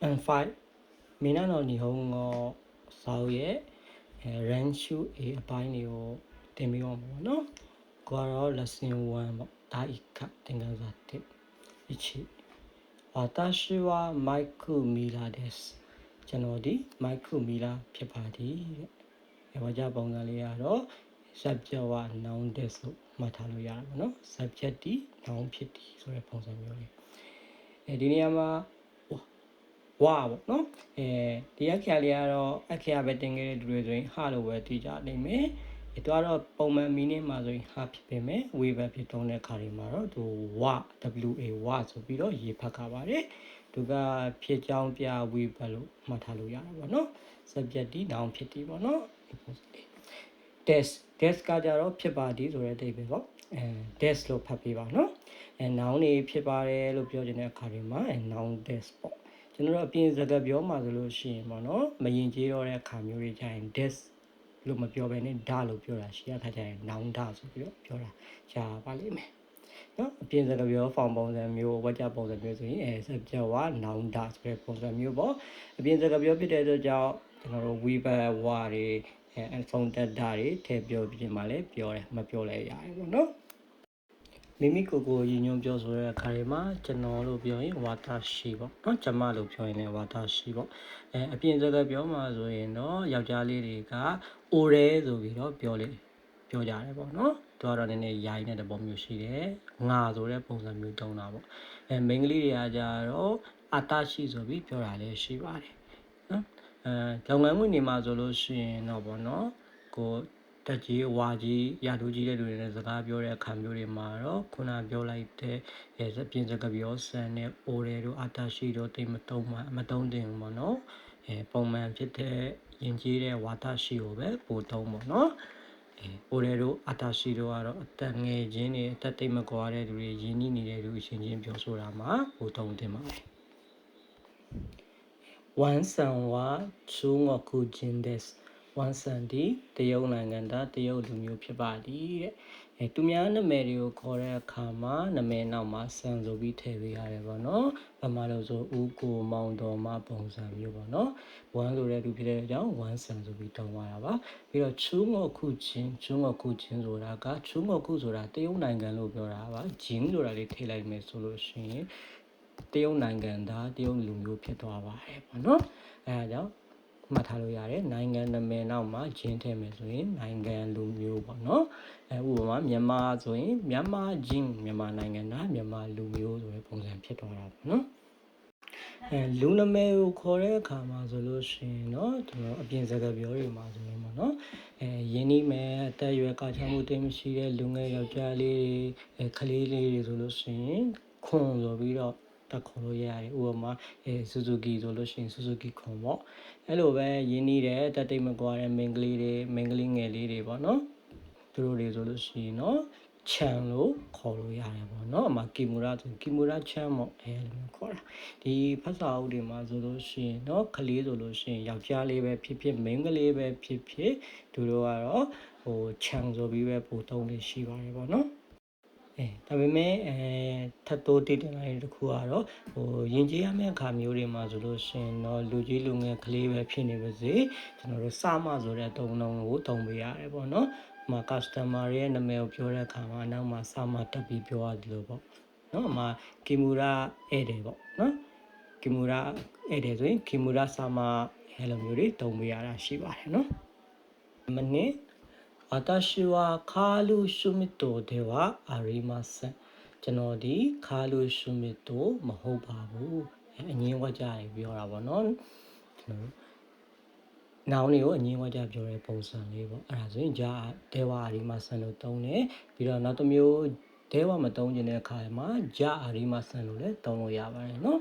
and 5မင်းနော်ညီဟောင်းကစာအုပ်ရဲ့range A အပိုင်းတွေကိုတင်ပြီးတော့ပေါ့နော်ကိုကတော့ lesson 1ပေါ့ဒါဤကသင်ခန်းစာ1一起私はマイクミラですကျွန်တော်ဒီ マイクミラဖြစ်ပါသည်တဲ့ဝါကြပုံစံလေးကတော့ subject က noun တဲ့ဆိုမှတ်ထားလို့ရတယ်ပေါ့နော် subject ဒီ noun ဖြစ်သည်ဆိုတဲ့ပုံစံမျိုးလေးဒီနေရာမှာဝါပေါ့နော်ဒီအခရာလေးကတော့အခရာပဲတင်ခဲ့တဲ့လူတွေဆိုရင်ဟာလို့ပဲသိကြနိုင်မယ်သူကတော့ပုံမှန် meaning မှာဆိုရင်ဟာဖြစ်ပေမဲ့ we ပဲဖြစ်တုံးတဲ့ခါတွေမှာတော့သူဝ wa ဝဆိုပြီးတော့ရေးဖတ်ခါပါတယ်သူကဖြစ်ကြောင်းပြ we ပဲလို့မှတ်ထားလို့ရတယ်ပေါ့နော် subject ဒီ noun ဖြစ်သည်ပေါ့နော် des ကကြတော့ဖြစ်ပါသည်ဆိုတဲ့အဓိပ္ပာယ်ပေါ့ des လို့ဖတ်ပေးပါနော်noun တွေဖြစ်ပါတယ်လို့ပြောတဲ့အခါတွေမှာnoun des ပေါ့ကျွန်တော်တို့အပြင်စကားပြောမှာဆိုလို့ရှိရင်ပေါ့နော်မရင်ကျေးတော့တဲ့အခါမျိုးတွေကြရင် des လို့မပြောဘဲနဲ့ဒါလို့ပြောတာရှိရခါကြရင် noun ဒါဆိုပြီးတော့ပြောတာရှားပါလိမ့်မယ်နော်အပြင်စကားပြော form ပုံစံမျိုးဝါကြပုံစံမျိုးဆိုရင်subject က noun ဒါဆိုတဲ့ပုံစံမျိုးပေါ့အပြင်စကားပြောဖြစ်တဲ့အတွက်ကြောင့်ကျွန်တော်တို့ we ပဲဝါတွေphone တက်တာတွေထည့်ပြောပြမှာလည်းပြောတယ်မပြောလည်းရတယ်ပေါ့နော်မိမိကိုယ်ကိုရည်ညွှန်းပြောဆိုတဲ့အခါတွေမှာကျွန်တော်လို့ပြောရင်ဝါတာရှိပေါ့နော်ကျမလို့ပြောရင်လည်းဝါတာရှိပေါ့အပြင်စကားပြောမှာဆိုရင်တော့ယောက်ျားလေးတွေကအိုရဲဆိုပြီးတော့ပြောကြတယ်ပေါ့နော်သူကတော့နည်းနည်းရိုင်းတဲ့သဘောမျိုးရှိတယ်ငါဆိုတဲ့ပုံစံမျိုးသုံးတာပေါ့မိန်းကလေးတွေကကြတော့အတာရှိဆိုပြီးပြောတာလည်းရှိပါတယ်နော်လုပ်ငန်းဝင်နေမှာဆိုလို့ရှိရင်တော့ပေါ့နော်ကိုတက်ကြီးဝါကြီးရာထူးကြီးတဲ့လူတွေနဲ့စကားပြောတဲ့အခါမျိုးတွေမှာတော့ခုနပြောလိုက်တဲ့ပြင်စကားပြောဆန်နဲ့အိုရဲတို့အတာရှိတို့တိတ်မတုံးတင်ဘူးပေါ့နော်ပုံမှန်ဖြစ်တဲ့ယဉ်ကျေးတဲ့ဝါဒရှိကိုပဲပို့သုံးပေါ့နော်အိုရဲတို့အတာရှိတို့ကတော့အသက်ငယ်ချင်းတွေအသက်တိတ်မကွာတဲ့လူတွေယဉ်နီးနေတဲ့လူအချင်းချင်းပြောဆိုတာမှာပို့သုံးတင်ပါတယ်ဝန်ဆန်ဝါချူငခုချင်းဒက်ဝန်ဆန်ဒီတရုတ်နိုင်ငံသားတရုတ်လူမျိုးဖြစ်ပါသည်တဲ့သူများနာမည်တွေကိုခေါ်တဲ့အခါမှာနာမည်နောက်မှာဆန်ဆိုပြီးထည့်ပေးရတယ်ပေါ့နော်ဘာမှလို့ဆိုဦးကိုမောင်တော်မပုံစံမျိုးပေါ့နော်ဝမ်ဆိုတဲ့သူဖြစ်တဲ့အကြောင်းဝမ်ဆန်ဆိုပြီးတောင်းသွားတာပါပြီးတော့ချူငခုချင်းဆိုတာကချူငခုဆိုတာတရုတ်နိုင်ငံလို့ပြောတာပါဂျင်းဆိုတာလေးထည့်လိုက်မယ်ဆိုလို့ရှိရင်တရုတ်နိုင်ငံသားတရုတ်လူမျိုးဖြစ်သွားပါတယ်ပေါ့နော်အဲဒါကြောင့်မှတ်ထားလို့ရတယ်နိုင်ငံနာမည်နောက်မှာဂျင်းထည့်မယ်ဆိုရင်နိုင်ငံလူမျိုးပေါ့နော်ဥပမာမြန်မာဆိုရင်မြန်မာဂျင်းမြန်မာနိုင်ငံသားမြန်မာလူမျိုးဆိုတဲ့ပုံစံဖြစ်သွားတာပေါ့နော်လူနာမည်ကိုခေါ်တဲ့အခါမှာဆိုလို့ရှိရင်เนาะကျွန်တော်အပြင်စကားပြောတွေမှာဆိုရင်ပေါ့နော်ရင်းနှီးမယ်အသက်အရွယ်ကာချမှုတိတ်မရှိတဲ့လူငယ်ယောက်ျားလေးကလေးလေးတွေဆိုလို့ရှိရင်ခွန်ဆိုပြီးတော့တက်ခေါ်လို့ရတယ်ဥပမာဆူဇူကီဆိုလို့ရှိရင်ဆူဇူကီခွန်ပေါ့အဲ့လိုပဲရင်းနှီးတဲ့တက်တိတ်မကွာတဲ့မိန်းကလေးငယ်လေးတွေပေါ့နော်သူတို့တွေဆိုလို့ရှိရင်เนาะချန်လို့ခေါ်လို့ရတယ်ပေါ့နော်အမကီမူရာဆိုကီမူရာချန်ပေါ့လိုမျိုးခေါ်တာဒီဖတ်စာအုပ်တွေမှာဆိုလို့ရှိရင်เนาะကလေးဆိုလို့ရှိရင်ယောက်ျားလေးပဲဖြစ်ဖြစ်မိန်းကလေးပဲဖြစ်ဖြစ်သူတို့ကတော့ချန်ဆိုပြီးပဲပို့သုံးလေးရှိပါတယ်ပေါ့နော်ဒါပေမဲ့ထပ်တိုးတည်တင်လိုက်တဲ့ခုကတော့ယဉ်ကျေးရမယ့်အခါမျိုးတွေမှာဆိုလို့ရှိရင်တော့လူကြီးလူငယ်ကလေးပဲဖြစ်နေပါစေကျွန်တော်တို့စမဆိုတဲ့သုံးလုံးကိုသုံးပေးရတယ်ပေါ့နော်မှာ customer ရဲ့နာမည်ကိုပြောတဲ့အခါမှာနောက်မှာစမတက်ပြီးပြောရတယ်လို့ပေါ့နော်မှာကီမူရာဧည့်တယ်ပေါ့နော်ကီမူရာဧည့်တယ်ဆိုရင်ကီမူရာစမအဲ့လိုမျိုးတွေသုံးပေးရတာရှိပါတယ်နော်မနစ်私はカールシュミットではありませんကျွန်တော်ဒီカールシュミットမဟုတ်ပါဘူးအငင်းဝကြရပြောတာပေါ့နော်ကျွန်တော်နောင်တွေကိုအငင်းဝကြပြောတဲ့ပုံစံလေးပေါ့အဲ့ဒါဆိုရင်ဂျာဒဲဝအာရီမဆန်လို့သုံးတယ်ပြီးတော့နောက်တစ်မျိုးဒဲဝမသုံးခြင်းတဲ့အခါမှာဂျာအာရီမဆန်လို့လည်းသုံးလို့ရပါတယ်နော်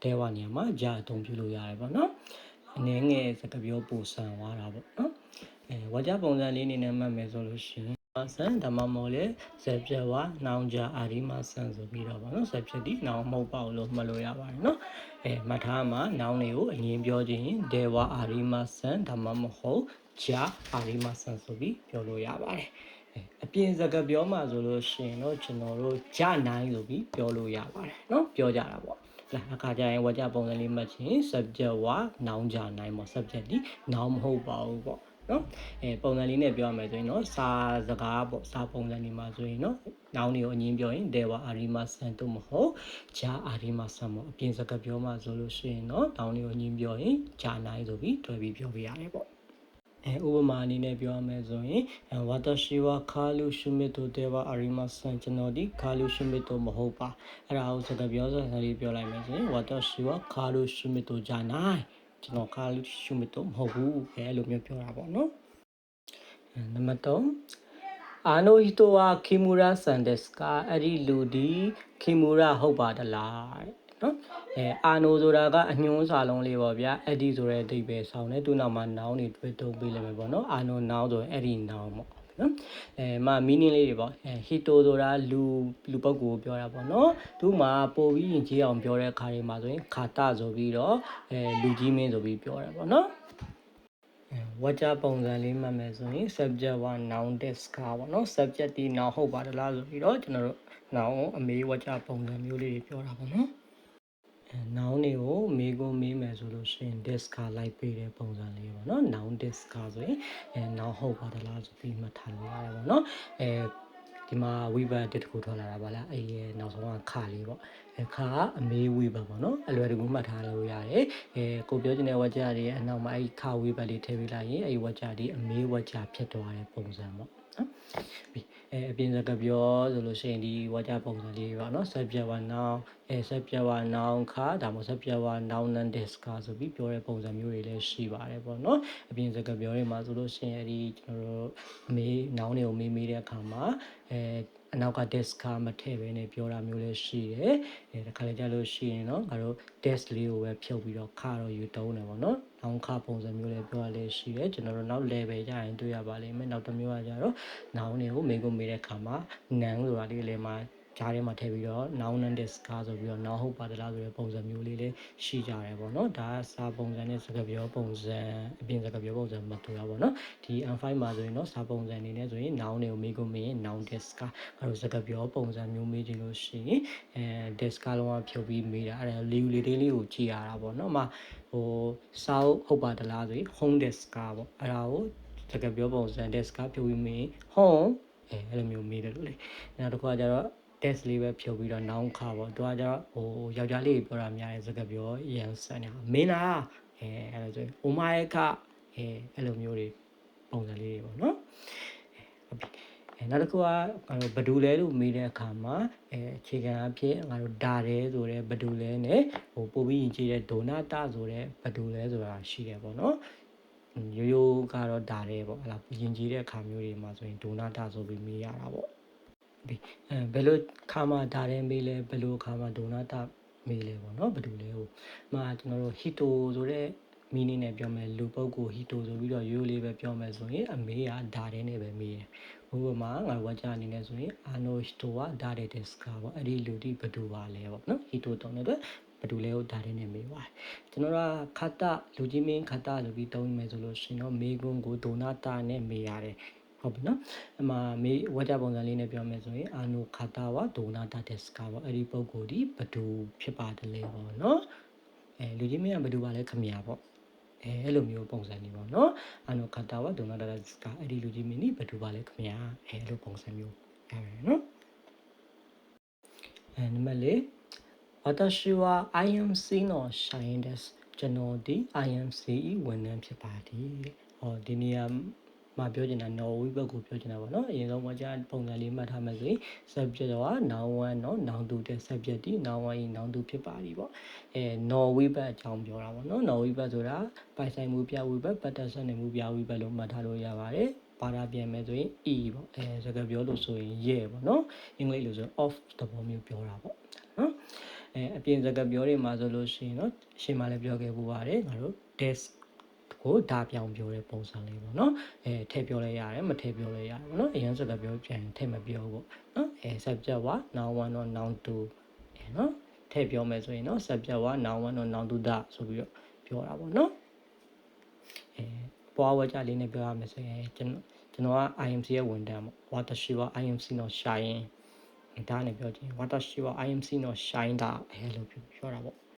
ဒဲဝနေရာမှာဂျာအသုံးပြုလို့ရတယ်ပေါ့နော်အနေငယ်စကားပြောပုံစံသွားတာပေါ့နော်ဝါကြပုံစံလေးနေနဲ့မှတ်မယ်ဆိုလို့ရှိရင်ဆန်ဒါမှမဟုတ်လေဆက်ပြဝနောင်ကြအာရီမဆန်ဆိုပြီးတော့ဗောနော်ဆက်ပြဒီနောင်မဟုတ်ပါဘူးလို့မှတ်လို့ရပါတယ်နော်မှတ်ထားမှာနောင်တွေကိုအရင်ပြောခြင်းဒေဝအာရီမဆန်ဒါမှမဟုတ်ဂျာအာရီမဆန်ဆိုပြီးပြောလို့ရပါတယ်အပြင်စကားပြောမှာဆိုလို့ရှိရင်တော့ကျွန်တော်တို့ဂျာနိုင်ဆိုပြီးပြောလို့ရပါတယ်နော်ပြောကြတာပေါ့ လာအခါကျရင်ဝါကြပုံစံလေးမှတ်ချင်း subject ဝ noun ကြနိုင်ပေါ့ subject ဒီ noun မဟုတ်ပါဘူးပေါ့နော်ပုံစံလေးနဲ့ပြောရမယ်ဆိုရင်တော့စာစကားပေါ့စာပုံစံတွေမှာဆိုရင်နော် noun တွေကိုအငင်းပြောရင် there were အာရီမဆန်တို့မဟုတ်ဂျာအာရီမဆန်ပေါ့အပြင်စကားပြောမှဆိုလို့ရှိရင်နော် noun တွေကိုအငင်းပြောရင်ဂျာနိုင်ဆိုပြီးတွဲပြီးပြောပြရတယ်ပေါ့ဥပမာအနေနဲ့ပြောရမယ်ဆိုရင်ဝါတရှိဝခါလူရှုမစ်တို့တဲ့ဝအာရီမဆန်ကျွန်တော်ဒီခါလူရှုမစ်တို့မဟုတ်ပါအဲ့ဒါကိုစကားပြောစကားလေးပြောလိုက်မယ်ဆိုရင်ဝါတရှိဝခါလူရှုမစ်တို့ဂျာနိုင်ကျွန်တော်ခါလူရှုမစ်တို့မဟုတ်ဘူးအဲ့လိုမျိုးပြောတာပေါ့နော်နံပါတ်3အာနိုဟီတိုဝါခီမူရာဆန်ဒက်စကာအဲ့ဒီလူဒီခီမူရာဟုတ်ပါတလားနော်အာနိုဆိုတာကအညွှန်းစာလုံးလေးပေါ့ဗျာအဲ့ဒီဆိုတဲ့အဓိပ္ပာယ်ဆောင်တယ်သူနောက်မှာ noun တွေတွေ့တုံးပေးလိုက်မယ်ပေါ့နော်အာနို noun ဆိုအဲ့ဒီ noun ပေါ့နော်မ meaning လေးတွေပေါ့ဟီတိုဆိုတာလူပုဂ္ဂိုလ်ကိုပြောတာပေါ့နော်သူမှာပို့ပြီးရင်ကြီးအောင်ပြောတဲ့အခါတွေမှာဆိုရင်ခါတဆိုပြီးတော့လူကြီးမင်းဆိုပြီးပြောတယ်ပေါ့နော်ဝါကြပုံစံလေးမှတ်မယ်ဆိုရင် subject 1 noun desk ပေါ့နော် subject ဒီ noun ဟုတ်ပါတယ်လားဆိုပြီးတော့ကျွန်တော်တို့ noun အမေးဝါကြပုံစံမျိုးလေးတွေပြောတာပေါ့နော်noun တွေကိုမေးခွန်းမေးမယ်ဆိုလို့ရှိရင် desk လိုက်ပေးတဲ့ပုံစံလေးပေါ့နော် noun desk ဆိုရင်noun ဟုတ်ပါတယ်လားဆိုပြီးမှတ်ထားလို့ရတယ်ပေါ့နော်ဒီမှာဝိဘတ်တစ်ခုထွက်လာတာပါလားအဲ့ဒီနောက်ဆုံးကခါလေးပေါ့ခါအမေးဝိဘတ်ပေါ့နော်အလွယ်တကူမှတ်ထားလို့ရတယ်ကိုပြောချင်တဲ့ဝါကြတွေအနောက်မှာအဲ့ဒီခါဝိဘတ်လေးထည့်ပေးလိုက်ရင်အဲ့ဒီဝါကြဒီအမေးဝါကြဖြစ်သွားတဲ့ပုံစံပေါ့နော်အပြင်စကားပြောဆိုလို့ရှိရင်ဒီဝါကြပုံစံလေးပေါ့နော် subject 1 noun subject 1 noun ခါဒါမှမဟုတ် subject 1 noun and desk ဆိုပြီးပြောတဲ့ပုံစံမျိုးတွေလည်းရှိပါတယ်ပေါ့နော်အပြင်စကားပြောတွေမှာဆိုလို့ရှိရင်ဒီကျွန်တော်တို့အမေး noun တွေကိုမေးတဲ့အခါမှာအနောက်က desk မထည့်ဘဲနဲ့ပြောတာမျိုးလည်းရှိတယ်တခါလေကြာလို့ရှိရင်เนาะငါတို့ desk လေးကိုပဲဖြုတ်ပြီးတော့ခါတော့ယူတုံးတယ်ပေါ့နော်နောင်ခပုံစံမျိုးလည်းပြောရလည်းရှိတယ်ကျွန်တော်တို့နောက် level ကြရင်တွေ့ရပါလိမ့်မယ်နောက်တစ်မျိုးကကြတော့နောင်တွေကိုမေးခွန်းမေးတဲ့အခါမှာ noun ဆိုတာလေးလည်းမှာကြားထဲမှာထည့်ပြီးတော့ noun and desk ဆိုပြီးတော့ noun ဟုတ်ပါတလားဆိုတဲ့ပုံစံမျိုးလေးလည်းရှိကြတယ်ပေါ့နော်ဒါစာပုံစံနဲ့စကားပြောပုံစံအပြင်စကားပြောပုံစံမတူတာပေါ့နော်ဒီ M5 မှာဆိုရင်တော့စာပုံစံအနေနဲ့ဆိုရင် noun တွေကိုမေးခွန်းမေးရင် noun desk ငါတို့စကားပြောပုံစံမျိုးမေးချင်လို့ရှိရင်desk လုံးဝဖြုတ်ပြီးမေးတာအဲ့ဒါလေးလေးကိုကြည့်ရတာပေါ့နော်စာဟုတ်ပါတလားဆိုရင် home desk ပေါ့အဲ့ဒါကိုစကားပြောပုံစံ desk ဖြုတ်ပြီးမေး home အဲ့လိုမျိုးမေးတယ်လို့လေနောက်တစ်ခါကျတော့ desk လေးပဲဖြုတ်ပြီးတော့ noun ခါပေါ့သူကကျတော့ယောက်ျားလေးပြောတာများတယ်စကားပြောရန်ဆန်နေတာမင်းလားအဲ့လိုဆိုရင် oh my god အဲ့လိုမျိုးတွေပုံစံလေးတွေပေါ့နော်ဟုတ်ပြီနောက်တစ်ခုကဘဒူလဲလို့မေးတဲ့အခါမှာအခြေခံအဖြစ်ငါတို့ဒါတယ်ဆိုတဲ့ဘဒူလဲနဲ့ပို့ပြီးရင်ကြည့်တဲ့ဒိုနာတာဆိုတဲ့ဘဒူလဲဆိုတာရှိတယ်ပေါ့နော်ရိုးကတော့ဒါတယ်ပေါ့ဟလာရင်ကြည့်တဲ့အခါမျိုးတွေမှာဆိုရင်ဒိုနာတာဆိုပြီးမေးရတာပေါ့ဘယ်လိုခါမှဒါတယ်မေးလဲဘယ်လိုခါမှဒိုနာတာမေးလဲပေါ့နော်ဘဒူလဲကိုကျွန်တော်တို့ဟီတိုဆိုတဲ့မီနင်းနဲ့ပြောမယ်လူပုဂ္ဂိုလ်ဟီတိုဆိုပြီးတော့ရိုးလေးပဲပြောမယ်ဆိုရင်အမေးကဒါတယ်နဲ့ပဲမေးတယ်ဥပမာငါဝါကြအနေနဲ့ဆိုရင်အာနိုဟီတိုကဒါတယ်ဒက်စကာပေါ့အဲ့ဒီလူဒီဘဒူပါလဲပေါ့နော်ဟီတိုတုံးတဲ့အတွက်ဘဒူလဲကိုဒါတယ်နဲ့မေးပါတယ်ကျွန်တော်ကခတလူကြီးမင်းခတလို့ပြီးတုံးမယ်ဆိုလို့ရှင်တော့မေးခွန်းကိုဒိုနာတာနဲ့မေးရတယ်ဟုတ်ပြီနော်မေးဝါကြပုံစံလေးနဲ့ပြောမယ်ဆိုရင်အာနိုခတာဝဒိုနာတာဒက်စကာပေါ့အဲ့ဒီပုံကိုဒီဘဒူဖြစ်ပါတယ်လေပေါ့နော်လူကြီးမင်းကဘဒူပါလဲခမရပေါ့အဲ့လိုမျိုးပုံစံနေပေါ့နော်အာနိုခတာဝဒိုနာတာဒက်စကာအဲ့ဒီလူကြီးမင်းนี่ဘဒူပါလဲခမရအဲ့လိုပုံစံမျိုးရတယ်နော်နံပါတ်၄私は IMC の社員ですကျွန်တော်ဒီ IMC ဝန်ထမ်းဖြစ်ပါတယ်ဒီနေရာမှာပြောချင်တာ နော်ဝီဘက်ကိုပြောချင်တာပေါ့နော်အရင်ဆုံးကကြာပုံစံလေးမှတ်ထားမယ်ဆိုရင် subject က noun 1เนาะ noun 2တဲ့ subject ဒီ noun 1 noun 2ဖြစ်ပါပြီပေါ့နော်ဝီဘက်အကြောင်းပြောတာပေါ့နော်နော်ဝီဘက်ဆိုတာပိုင်ဆိုင်မှုပြဝီဘက်ပတ်သက်ဆက်နေမှုပြဝီဘက်လို့မှတ်ထားလို့ရပါတယ်ဘာသာပြန်မယ်ဆိုရင် e ပေါ့စကားပြောလို့ဆိုရင် yeah ပေါ့နော်အင်္ဂလိပ်လို့ဆို off သဘောမျိုးပြောတာပေါ့နော်အပြင်စကားပြောတွေမှာဆိုလို့ရှိရင်တော့ရှင်းမှလည်းပြောခဲ့ပူပါတယ်ငါတို့ desk ကိုဒါပြောင်းပြောတဲ့ပုံစံလေးပေါ့နော်ထည့်ပြောလဲရတယ်မထည့်ပြောလဲရတယ်ပေါ့နော်အရင်စကားပြောပြန်ထည့်မပြောဘူးပေါ့နော်subject က noun 1 or noun 2နော်ထည့်ပြောမယ်ဆိုရင်နော် subject က noun 1 or noun 2ဒါဆိုပြီးတော့ပြောတာပေါ့နော်ပွားဝကြလေးနဲ့ပြောရမယ်ဆိုရင်ကျွန်တော်က IMC ရဲ့ဝန်ထမ်းပေါ့私は IMC の社員ဒါနဲ့ပြောချင်ဝါတာရှိဝ I am seen or shine တာအဲလိုပြောတာပေါ့